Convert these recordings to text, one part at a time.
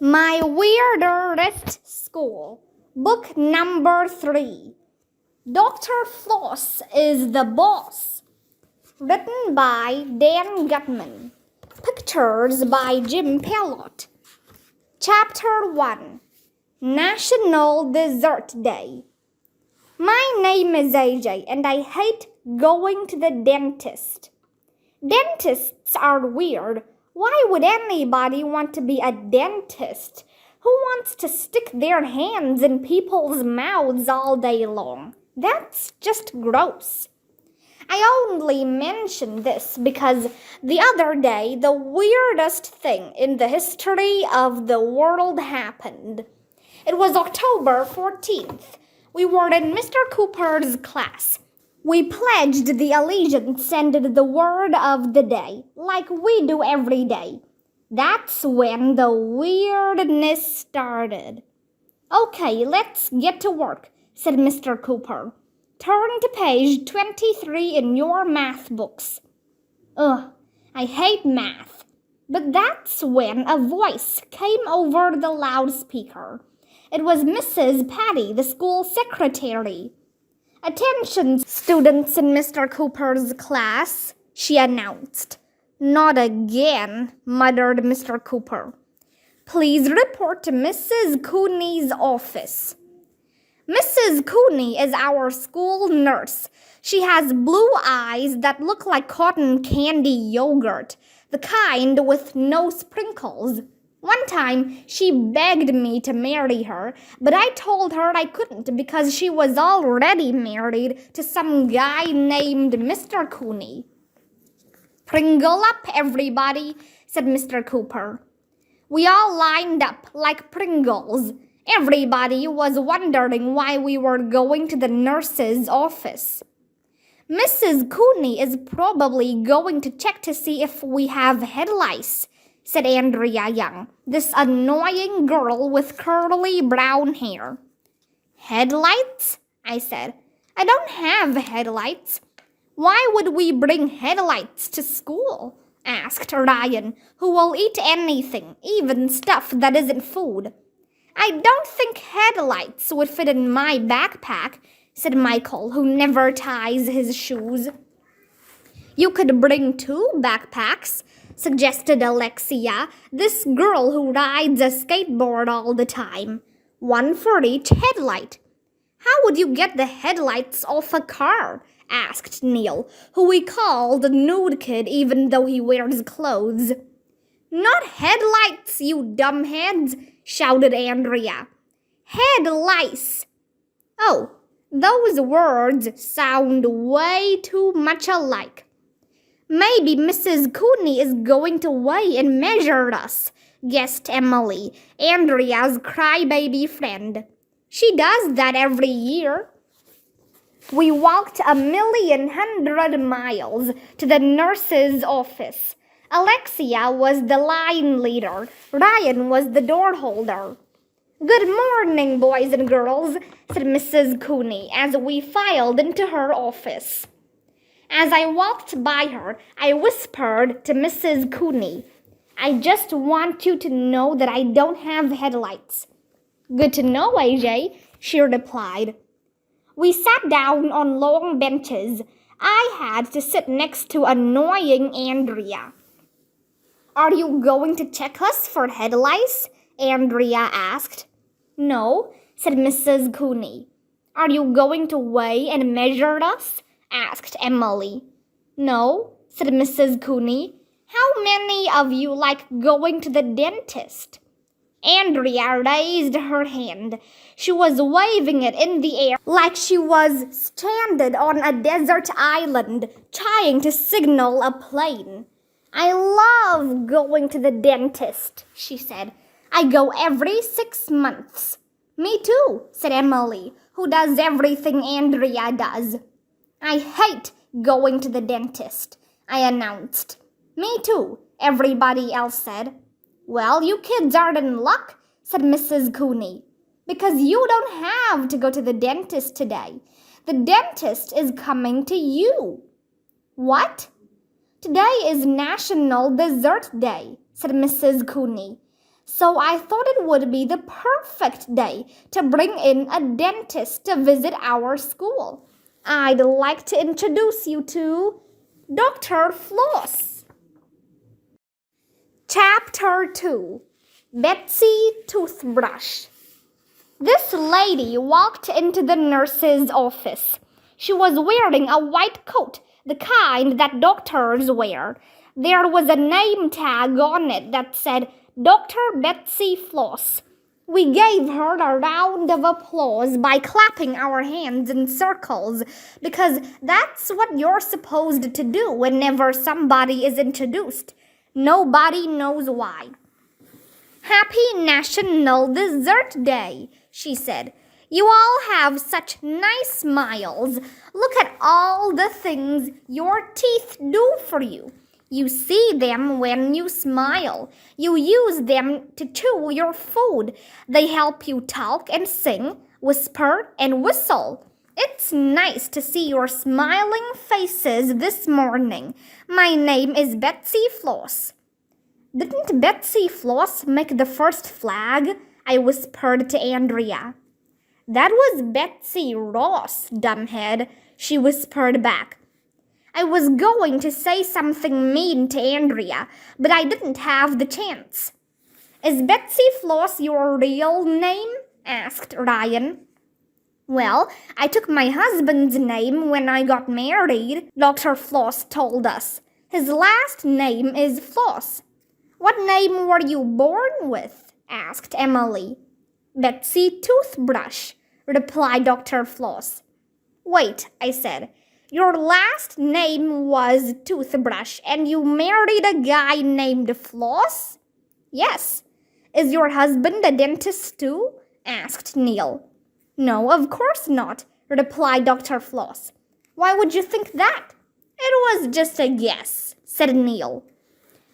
My Weirder-est School, book number 3. Dr. Floss is the boss. Written by Dan Gutman. Pictures by Jim Pelot. Chapter 1. National Dessert Day. My name is AJ and I hate going to the dentist. Dentists are weird. Why would anybody want to be a dentist? Who wants to stick their hands in people's mouths all day long? That's just gross. I only mention this because the other day the weirdest thing in the history of the world happened. It was October 14th. We were in Mr. Cooper's class. We pledged the allegiance and the word of the day, like we do every day. That's when the weirdness started. Okay, let's get to work, said Mr. Cooper. Turn to page 23 in your math books. Ugh, I hate math. But that's when a voice came over the loudspeaker. It was Mrs. Patty, the school secretary. Attention, students in Mr. Cooper's class, she announced. Not again, muttered Mr. Cooper. Please report to Mrs. Cooney's office. Mrs. Cooney is our school nurse. She has blue eyes that look like cotton candy yogurt, the kind with no sprinkles. One time, she begged me to marry her, but I told her I couldn't because she was already married to some guy named Mr. Cooney. Pringle up, everybody, said Mr. Cooper. We all lined up like Pringles. Everybody was wondering why we were going to the nurse's office. Mrs. Cooney is probably going to check to see if we have head lice, said Andrea Young, this annoying girl with curly brown hair. Headlights? I said. I don't have headlights. Why would we bring headlights to school? Asked Ryan, who will eat anything, even stuff that isn't food. I don't think headlights would fit in my backpack, said Michael, who never ties his shoes. You could bring 2 backpacks, suggested Alexia, this girl who rides a skateboard all the time. 1 for each headlight. How would you get the headlights off a car? Asked Neil, who we called Nude Kid even though he wears clothes. Not headlights, you dumbheads, shouted Andrea. Head lice. Oh, those words sound way too much alike. Maybe Mrs. Cooney is going to weigh and measure us, guessed Emily, Andrea's crybaby friend. She does that every year. We walked 1,100,000 miles to the nurse's office. Alexia was the line leader. Ryan was the door holder. Good morning, boys and girls, said Mrs. Cooney as we filed into her office. As I walked by her, I whispered to Mrs. Cooney, I just want you to know that I don't have headlights. Good to know, AJ, she replied. We sat down on long benches. I had to sit next to annoying Andrea. Are you going to check us for head lice? Andrea asked. No, said Mrs. Cooney. Are you going to weigh and measure us? Asked Emily. No, said Mrs. Cooney. How many of you like going to the dentist? Andrea raised her hand. She was waving it in the air like she was stranded on a desert island trying to signal a plane. I love going to the dentist, she said. I go every 6 months. Me too, said Emily, who does everything Andrea does. I hate going to the dentist, I announced. Me too, everybody else said. Well, you kids are in luck, said Mrs. Cooney, because you don't have to go to the dentist today. The dentist is coming to you. What? Today is National Dessert Day, said Mrs. Cooney. So I thought it would be the perfect day to bring in a dentist to visit our school. I'd like to introduce you to Dr. Floss. Chapter 2. Betsy Toothbrush. This lady walked into the nurse's office. She was wearing a white coat, the kind that doctors wear. There was a name tag on it that said Dr. Betsy Floss. We gave her a round of applause by clapping our hands in circles because that's what you're supposed to do whenever somebody is introduced. Nobody knows why. Happy National Dessert Day, she said. You all have such nice smiles. Look at all the things your teeth do for you. You see them when you smile. You use them to chew your food. They help you talk and sing, whisper and whistle. It's nice to see your smiling faces this morning. My name is Betsy Floss. Didn't Betsy Floss make the first flag? I whispered to Andrea. That was Betsy Ross, dumbhead, she whispered back. I was going to say something mean to Andrea, but I didn't have the chance. Is Betsy Floss your real name? Asked Ryan. Well, I took my husband's name when I got married, Dr. Floss told us. His last name is Floss. What name were you born with? Asked Emily. Betsy Toothbrush, replied Dr. Floss. Wait, I said. Your last name was Toothbrush and you married a guy named Floss? Yes. Is your husband a dentist too? Asked Neil. No, of course not, replied Dr. Floss. Why would you think that? It was just a guess, said Neil.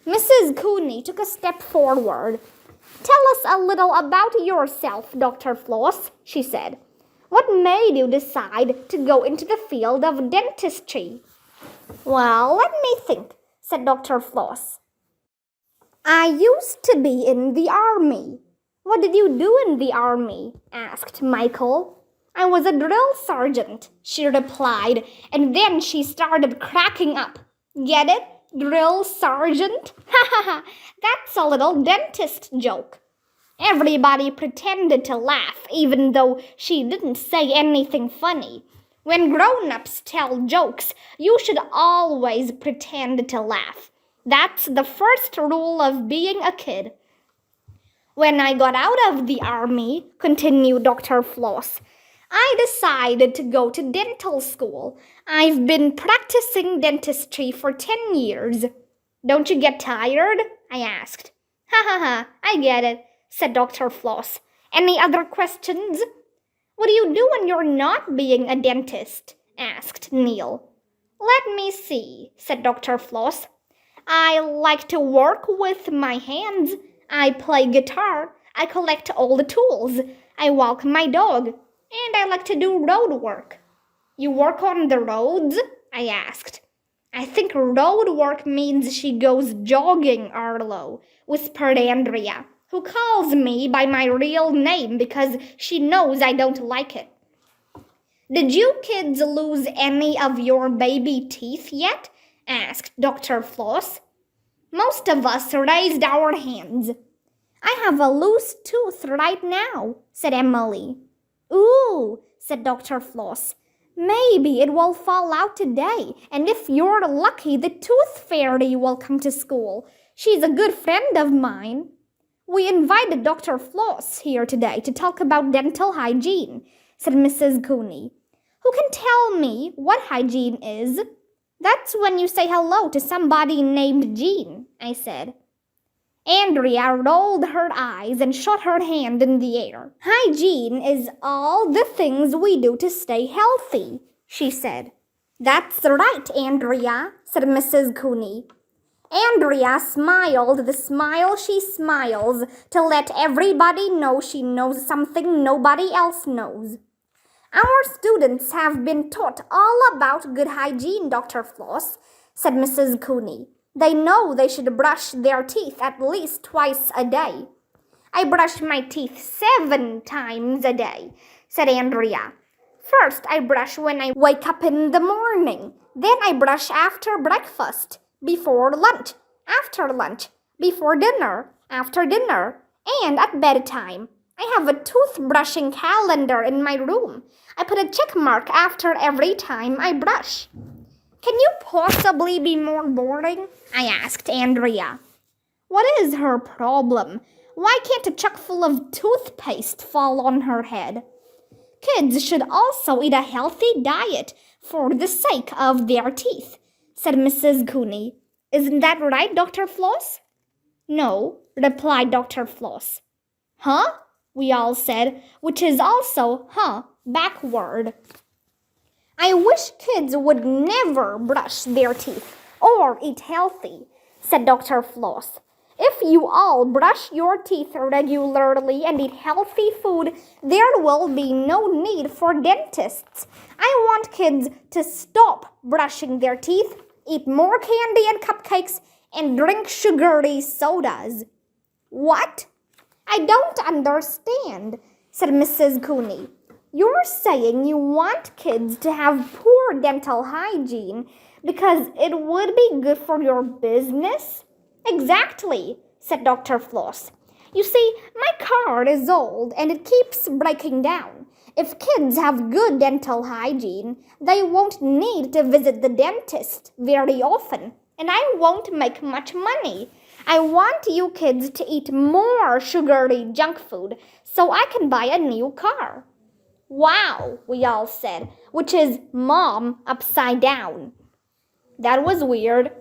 Mrs. Cooney took a step forward. Tell us a little about yourself, Dr. Floss, she said. What made you decide to go into the field of dentistry? Well, let me think, said Dr. Floss. I used to be in the army. What did you do in the army? Asked Michael. I was a drill sergeant, she replied, and then she started cracking up. Get it? Drill sergeant? Ha ha ha, that's a little dentist joke. Everybody pretended to laugh, even though she didn't say anything funny. When grown-ups tell jokes, you should always pretend to laugh. That's the first rule of being a kid. When I got out of the army, continued Dr. Floss, I decided to go to dental school. I've been practicing dentistry for 10 years. Don't you get tired? I asked. Ha ha ha, I get it, said Dr. Floss. Any other questions? What do you do when you're not being a dentist? Asked Neil. Let me see, said Dr. Floss. I like to work with my hands. I play guitar. I collect all the tools. I walk my dog. And I like to do road work. You work on the roads? I asked. I think road work means she goes jogging, Arlo, whispered Andrea, who calls me by my real name because she knows I don't like it. Did you kids lose any of your baby teeth yet? Asked Dr. Floss. Most of us raised our hands. I have a loose tooth right now, said Emily. Ooh, said Dr. Floss. Maybe it will fall out today, and if you're lucky, the tooth fairy will come to school. She's a good friend of mine. We invited Dr. Floss here today to talk about dental hygiene, said Mrs. Cooney. Who can tell me what hygiene is? That's when you say hello to somebody named Jean, I said. Andrea rolled her eyes and shot her hand in the air. Hygiene is all the things we do to stay healthy, she said. That's right, Andrea, said Mrs. Cooney. Andrea smiled the smile she smiles to let everybody know she knows something nobody else knows. Our students have been taught all about good hygiene, Dr. Floss, said Mrs. Cooney. They know they should brush their teeth at least twice a day. I brush my teeth 7 times a day, said Andrea. First, I brush when I wake up in the morning. Then I brush after breakfast, before lunch, after lunch, before dinner, after dinner, and at bedtime. I have a toothbrushing calendar in my room. I put a check mark after every time I brush. Can you possibly be more boring? I asked Andrea. What is her problem? Why can't a chuck full of toothpaste fall on her head? Kids should also eat a healthy diet for the sake of their teeth, said Mrs. Cooney. Isn't that right, Dr. Floss? No, replied Dr. Floss. Huh? We all said, which is also, backward. I wish kids would never brush their teeth or eat healthy, said Dr. Floss. If you all brush your teeth regularly and eat healthy food, there will be no need for dentists. I want kids to stop brushing their teeth, eat more candy and cupcakes, and drink sugary sodas. What? I don't understand, said Mrs. Cooney. You're saying you want kids to have poor dental hygiene because it would be good for your business? Exactly, said Dr. Floss. You see, my car is old and it keeps breaking down. If kids have good dental hygiene, they won't need to visit the dentist very often, and I won't make much money. I want you kids to eat more sugary junk food so I can buy a new car. Wow, we all said, which is Mom upside down. That was weird.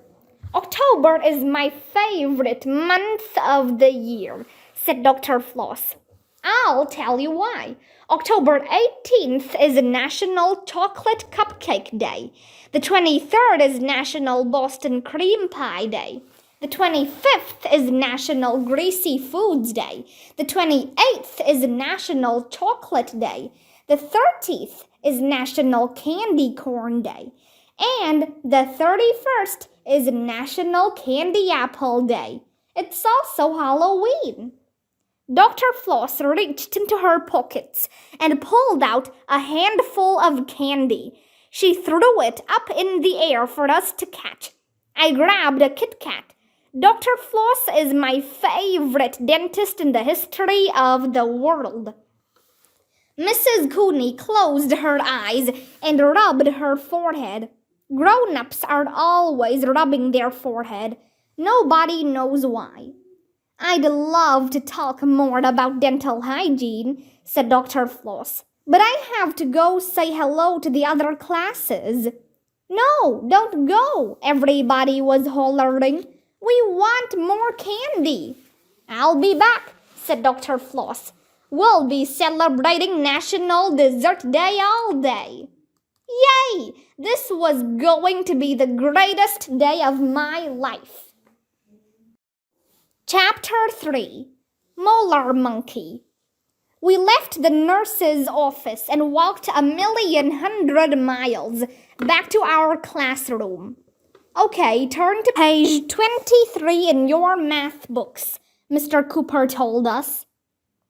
October is my favorite month of the year, said Dr. Floss. I'll tell you why. October 18th is National Chocolate Cupcake Day. The 23rd is National Boston Cream Pie Day. The 25th is National Greasy Foods Day. The 28th is National Chocolate Day. The 30th is National Candy Corn Day. And the 31st is National Candy Apple Day. It's also Halloween. Dr. Floss reached into her pockets and pulled out a handful of candy. She threw it up in the air for us to catch. I grabbed a Kit Kat. Dr. Floss is my favorite dentist in the history of the world. Mrs. Cooney closed her eyes and rubbed her forehead. Grown-ups are always rubbing their forehead. Nobody knows why. I'd love to talk more about dental hygiene, said Dr. Floss, but I have to go say hello to the other classes. No, don't go, everybody was hollering. We want more candy. I'll be back, said Dr. Floss. We'll be celebrating National Dessert Day all day. Yay! This was going to be the greatest day of my life. Chapter 3 Molar Monkey. We left the nurse's office and walked 1,100,000 miles back to our classroom. Okay, turn to page 23 in your math books, Mr. Cooper told us.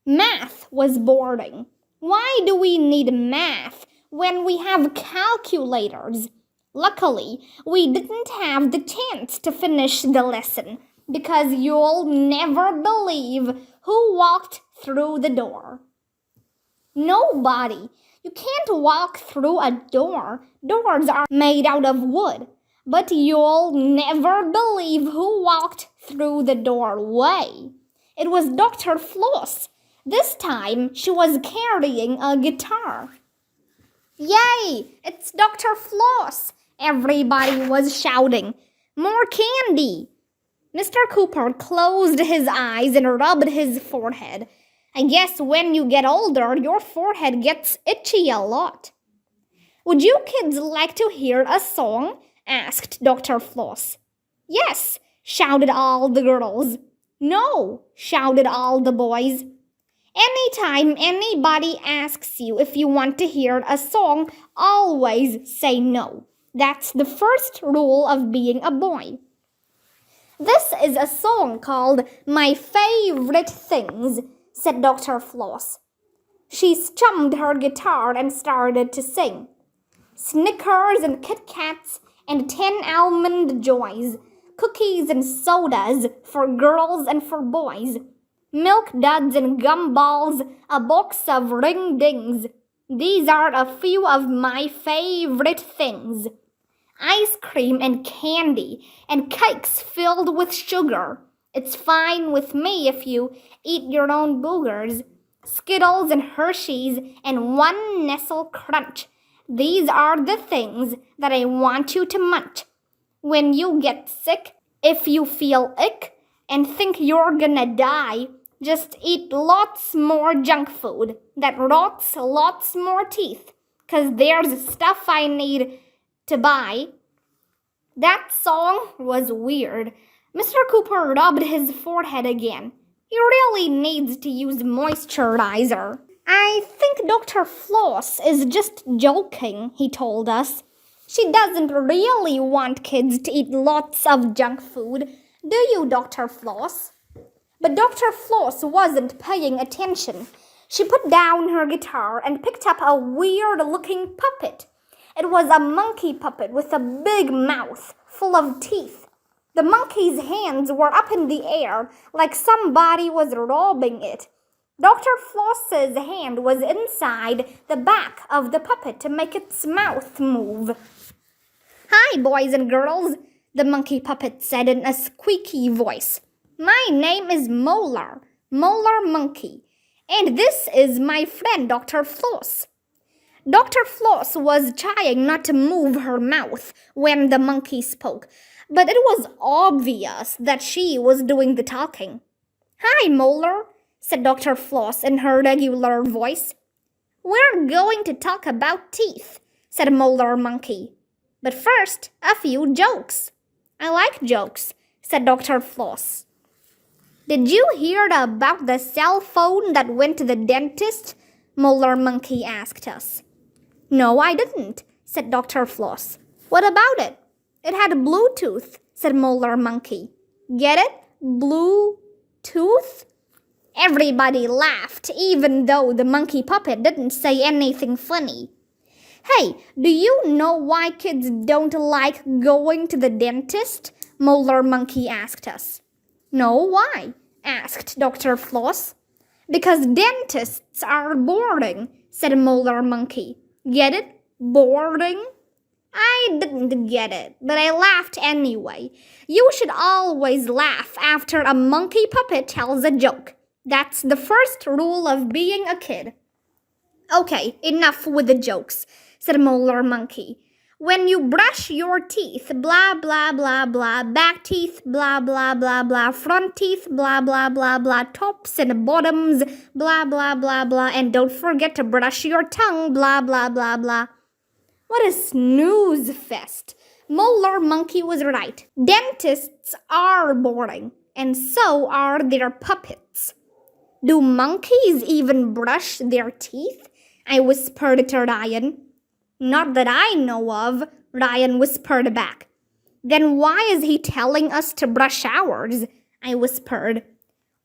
Math was boring. Why do we need math when we have calculators? Luckily, we didn't have the chance to finish the lesson because you'll never believe who walked through the door. Nobody. You can't walk through a door. Doors are made out of wood. But you'll never believe who walked through the doorway. It was Dr. Floss. This time, she was carrying a guitar. Yay! It's Dr. Floss! Everybody was shouting. More candy! Mr. Cooper closed his eyes and rubbed his forehead. I guess when you get older, your forehead gets itchy a lot. Would you kids like to hear a song? Asked Dr. Floss. Yes, shouted all the girls. No, shouted all the boys. Anytime anybody asks you if you want to hear a song, always say no. That's the first rule of being a boy. This is a song called My Favorite Things, said Dr. Floss. She strummed her guitar and started to sing. Snickers and Kit Kats and 10 almond joys, cookies and sodas for girls and for boys, milk duds and gumballs, a box of ring dings. These are a few of my favorite things. Ice cream and candy and cakes filled with sugar. It's fine with me if you eat your own boogers. Skittles and Hershey's and one Nestle Crunch. These are the things that I want you to munch. When you get sick, if you feel ick and think you're gonna die, just eat lots more junk food that rots lots more teeth, 'cause there's stuff I need to buy. That song was weird. Mr. Cooper rubbed his forehead again. He really needs to use moisturizer. I think Dr. Floss is just joking, he told us. She doesn't really want kids to eat lots of junk food, do you, Dr. Floss? But Dr. Floss wasn't paying attention. She put down her guitar and picked up a weird-looking puppet. It was a monkey puppet with a big mouth full of teeth. The monkey's hands were up in the air like somebody was robbing it. Dr. Floss's hand was inside the back of the puppet to make its mouth move. Hi, boys and girls, the monkey puppet said in a squeaky voice. My name is Molar Monkey, and this is my friend Dr. Floss. Dr. Floss was trying not to move her mouth when the monkey spoke, but it was obvious that she was doing the talking. Hi, Molar, said Dr. Floss in her regular voice. We're going to talk about teeth, said Molar Monkey. But first, a few jokes. I like jokes, said Dr. Floss. Did you hear about the cell phone that went to the dentist? Molar Monkey asked us. No, I didn't, said Dr. Floss. What about it? It had Bluetooth, said Molar Monkey. Get it? Bluetooth? Everybody laughed, even though the monkey puppet didn't say anything funny. Hey, do you know why kids don't like going to the dentist? Molar Monkey asked us. No, why? Asked Dr. Floss. Because dentists are boring, said Molar Monkey. Get it? Boring? I didn't get it, but I laughed anyway. You should always laugh after a monkey puppet tells a joke. That's the first rule of being a kid. Okay, enough with the jokes, said Molar Monkey. When you brush your teeth, blah, blah, blah, blah, back teeth, blah, blah, blah, blah, front teeth, blah, blah, blah, blah, tops and bottoms, blah, blah, blah, blah, and don't forget to brush your tongue, blah, blah, blah, blah. What a snooze fest. Molar Monkey was right. Dentists are boring, and so are their puppets. Do monkeys even brush their teeth? I whispered to Ryan. Not that I know of, Ryan whispered back. Then why is he telling us to brush ours? I whispered.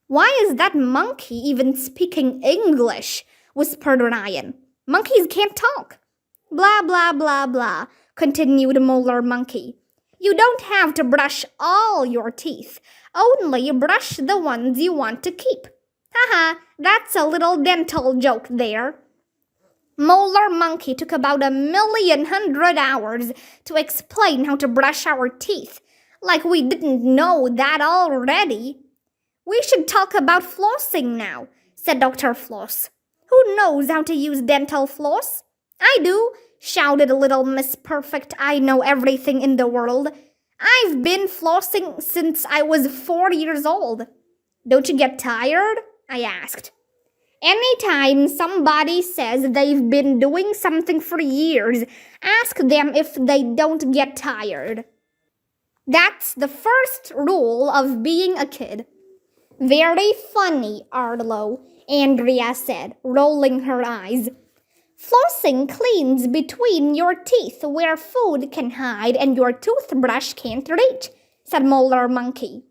Why is that monkey even speaking English? Whispered Ryan. Monkeys can't talk. Blah, blah, blah, blah, continued Molar Monkey. You don't have to brush all your teeth. Only brush the ones you want to keep. Haha, that's a little dental joke there. Molar Monkey took about 1,100,000 hours to explain how to brush our teeth, like we didn't know that already. We should talk about flossing now, said Dr. Floss. Who knows how to use dental floss? I do, shouted little Miss Perfect I Know Everything in the World. I've been flossing since I was 4 years old. Don't you get tired? I asked. Anytime somebody says they've been doing something for years, ask them if they don't get tired. That's the first rule of being a kid. Very funny, Arlo, Andrea said, rolling her eyes. Flossing cleans between your teeth where food can hide and your toothbrush can't reach. said Molar Monkey.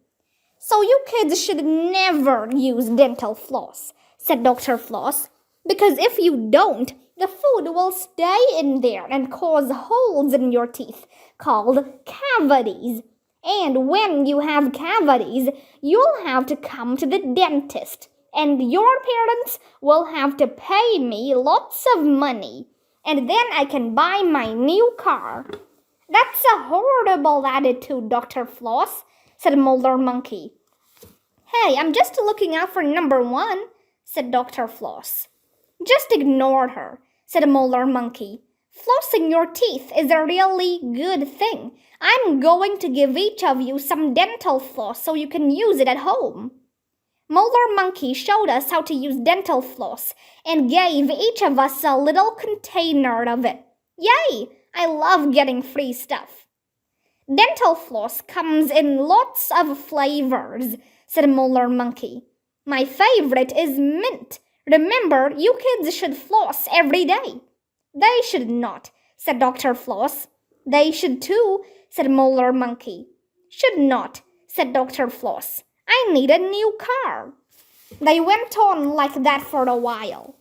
So you kids should never use dental floss, said Dr. Floss, because if you don't, the food will stay in there and cause holes in your teeth called cavities. And when you have cavities, you'll have to come to the dentist, and your parents will have to pay me lots of money, and then I can buy my new car. That's a horrible attitude, Dr. Floss, said Molar Monkey. Hey, I'm just looking out for number 1, said Dr. Floss. Just ignore her, said Molar Monkey. Flossing your teeth is a really good thing. I'm going to give each of you some dental floss so you can use it at home. Molar Monkey showed us how to use dental floss and gave each of us a little container of it. Yay! I love getting free stuff. Dental floss comes in lots of flavors, said Molar Monkey. My favorite is mint. Remember, you kids should floss every day. They should not, said Dr. Floss. They should too, said Molar Monkey. Should not, said Dr. Floss. I need a new car. They went on like that for a while.